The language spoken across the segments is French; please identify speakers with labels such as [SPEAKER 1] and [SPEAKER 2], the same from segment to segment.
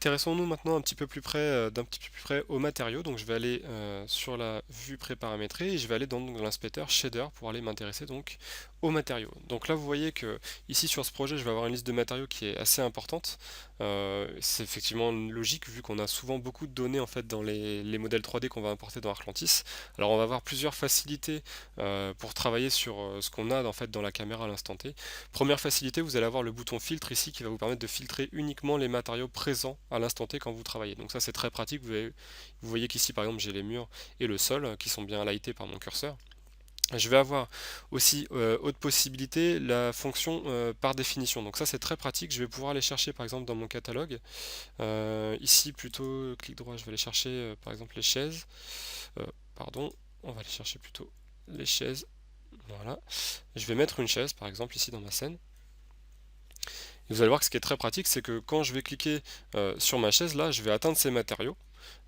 [SPEAKER 1] Intéressons-nous maintenant un petit peu plus près, d'un petit peu plus près aux matériaux. Donc je vais aller sur la vue préparamétrée et je vais aller dans l'inspecteur shader pour aller m'intéresser donc aux matériaux. Donc là vous voyez que ici sur ce projet je vais avoir une liste de matériaux qui est assez importante. C'est effectivement logique vu qu'on a souvent beaucoup de données en fait dans les modèles 3D qu'on va importer dans Arclantis. Alors on va avoir plusieurs facilités pour travailler sur ce qu'on a en fait dans la caméra à l'instant T. Première facilité, vous allez avoir le bouton filtre ici qui va vous permettre de filtrer uniquement les matériaux présents à l'instant T quand vous travaillez. Donc ça c'est très pratique, vous voyez qu'ici par exemple j'ai les murs et le sol qui sont bien lightés par mon curseur. Je vais avoir aussi autre possibilité, la fonction par définition. Donc ça c'est très pratique, je vais pouvoir aller chercher par exemple dans mon catalogue. Ici plutôt, clic droit, je vais aller chercher par exemple les chaises. Pardon, on va aller chercher plutôt les chaises. Voilà. Je vais mettre une chaise par exemple ici dans ma scène. Et vous allez voir que ce qui est très pratique, c'est que quand je vais cliquer sur ma chaise, là, je vais atteindre ces matériaux.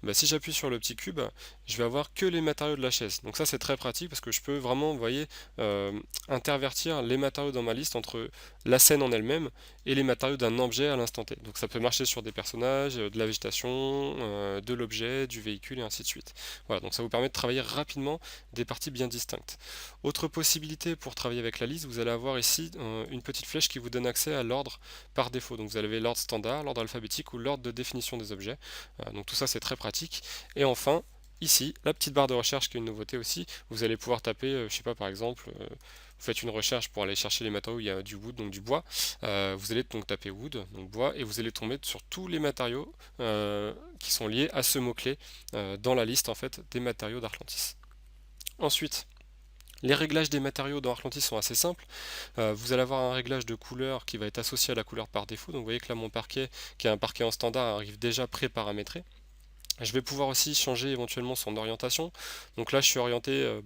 [SPEAKER 1] Bah, si j'appuie sur le petit cube, je vais avoir que les matériaux de la chaise. Donc ça c'est très pratique parce que je peux vraiment, vous voyez, intervertir les matériaux dans ma liste entre la scène en elle-même et les matériaux d'un objet à l'instant T. Donc ça peut marcher sur des personnages, de la végétation, de l'objet, du véhicule et ainsi de suite. Voilà, donc ça vous permet de travailler rapidement des parties bien distinctes. Autre possibilité pour travailler avec la liste, vous allez avoir ici une petite flèche qui vous donne accès à l'ordre par défaut. Donc vous avez l'ordre standard, l'ordre alphabétique ou l'ordre de définition des objets. Donc tout ça c'est très pratique. Et enfin, ici, la petite barre de recherche qui est une nouveauté aussi, vous allez pouvoir taper, je sais pas par exemple, vous faites une recherche pour aller chercher les matériaux où il y a du wood, donc du bois, vous allez donc taper wood, donc bois, et vous allez tomber sur tous les matériaux qui sont liés à ce mot-clé dans la liste en fait des matériaux d'Arclantis. Ensuite, les réglages des matériaux dans Arclantis sont assez simples. Vous allez avoir un réglage de couleur qui va être associé à la couleur par défaut. Donc vous voyez que là mon parquet, qui est un parquet en standard, arrive déjà pré-paramétré. Je vais pouvoir aussi changer éventuellement son orientation. Donc là, je suis orienté,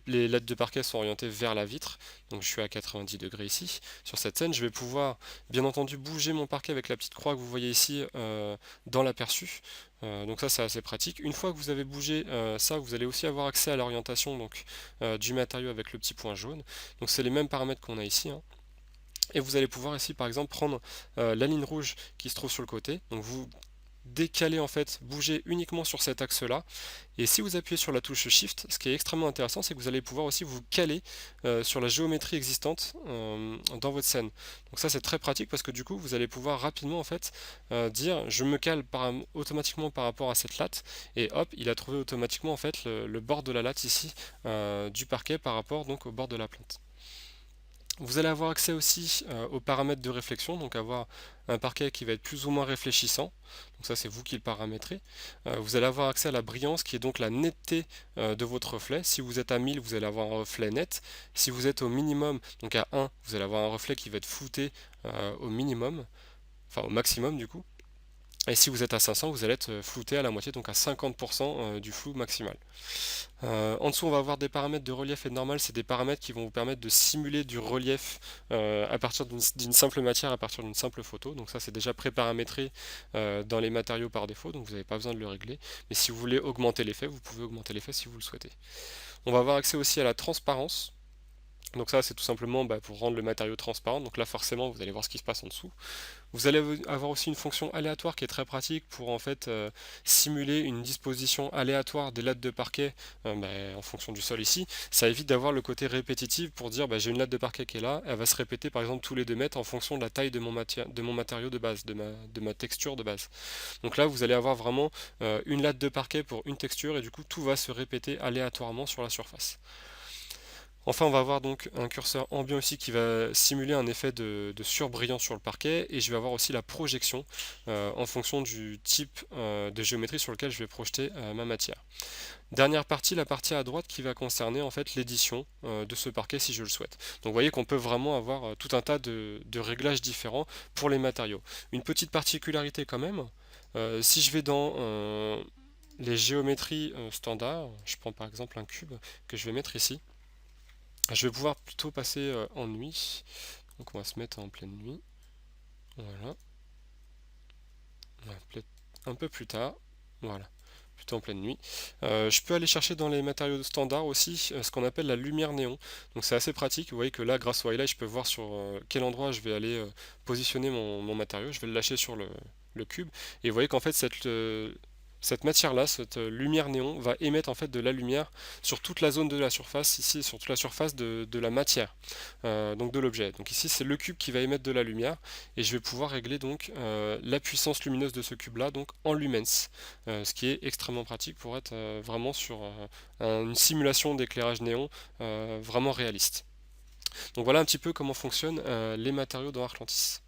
[SPEAKER 1] les LED de parquet sont orientées vers la vitre. Donc je suis à 90 degrés ici. Sur cette scène, je vais pouvoir, bien entendu, bouger mon parquet avec la petite croix que vous voyez ici dans l'aperçu. Donc ça, c'est assez pratique. Une fois que vous avez bougé ça, vous allez aussi avoir accès à l'orientation donc du matériau avec le petit point jaune. Donc c'est les mêmes paramètres qu'on a ici, hein. Et vous allez pouvoir ici, par exemple, prendre la ligne rouge qui se trouve sur le côté. Donc vous décaler en fait, bouger uniquement sur cet axe là, et si vous appuyez sur la touche Shift, ce qui est extrêmement intéressant, c'est que vous allez pouvoir aussi vous caler sur la géométrie existante dans votre scène. Donc ça c'est très pratique parce que du coup vous allez pouvoir rapidement en fait dire je me cale automatiquement par rapport à cette latte, et hop, il a trouvé automatiquement en fait le bord de la latte ici du parquet par rapport donc au bord de la plante. Vous allez avoir accès aussi aux paramètres de réflexion, donc avoir un parquet qui va être plus ou moins réfléchissant, donc ça c'est vous qui le paramétrez. Vous allez avoir accès à la brillance qui est donc la netteté de votre reflet. Si vous êtes à 1000, vous allez avoir un reflet net. Si vous êtes au minimum, donc à 1, vous allez avoir un reflet qui va être flouté au minimum, enfin au maximum du coup. Et si vous êtes à 500, vous allez être flouté à la moitié, donc à 50% du flou maximal. En dessous, on va avoir des paramètres de relief et de normal. C'est des paramètres qui vont vous permettre de simuler du relief à partir d'une simple matière, à partir d'une simple photo. Donc ça, c'est déjà pré-paramétré dans les matériaux par défaut, donc vous n'avez pas besoin de le régler. Mais si vous voulez augmenter l'effet, vous pouvez augmenter l'effet si vous le souhaitez. On va avoir accès aussi à la transparence. Donc ça, c'est tout simplement pour rendre le matériau transparent. Donc là, forcément, vous allez voir ce qui se passe en dessous. Vous allez avoir aussi une fonction aléatoire qui est très pratique pour en fait simuler une disposition aléatoire des lattes de parquet en fonction du sol ici. Ça évite d'avoir le côté répétitif pour dire j'ai une latte de parquet qui est là, elle va se répéter par exemple tous les 2 mètres en fonction de la taille de mon matériau de base, de ma texture de base. Donc là, vous allez avoir vraiment une latte de parquet pour une texture et du coup tout va se répéter aléatoirement sur la surface. Enfin, on va avoir donc un curseur ambiant ici qui va simuler un effet de surbrillance sur le parquet, et je vais avoir aussi la projection en fonction du type de géométrie sur lequel je vais projeter ma matière. Dernière partie, la partie à droite qui va concerner en fait l'édition de ce parquet si je le souhaite. Donc vous voyez qu'on peut vraiment avoir tout un tas de réglages différents pour les matériaux. Une petite particularité quand même, si je vais dans les géométries standards, je prends par exemple un cube que je vais mettre ici. Je vais pouvoir plutôt passer en nuit. Donc on va se mettre en pleine nuit. Voilà. Un peu plus tard. Voilà. Plutôt en pleine nuit. Je peux aller chercher dans les matériaux standards aussi ce qu'on appelle la lumière néon. Donc c'est assez pratique. Vous voyez que là, grâce au highlight, je peux voir sur quel endroit je vais aller positionner mon matériau. Je vais le lâcher sur le cube, et vous voyez qu'en fait cette matière-là, cette lumière néon, va émettre en fait de la lumière sur toute la zone de la surface, ici sur toute la surface de la matière, donc de l'objet. Donc ici c'est le cube qui va émettre de la lumière, et je vais pouvoir régler donc la puissance lumineuse de ce cube-là, donc en lumens, ce qui est extrêmement pratique pour être vraiment sur une simulation d'éclairage néon vraiment réaliste. Donc voilà un petit peu comment fonctionnent les matériaux dans Arclantis.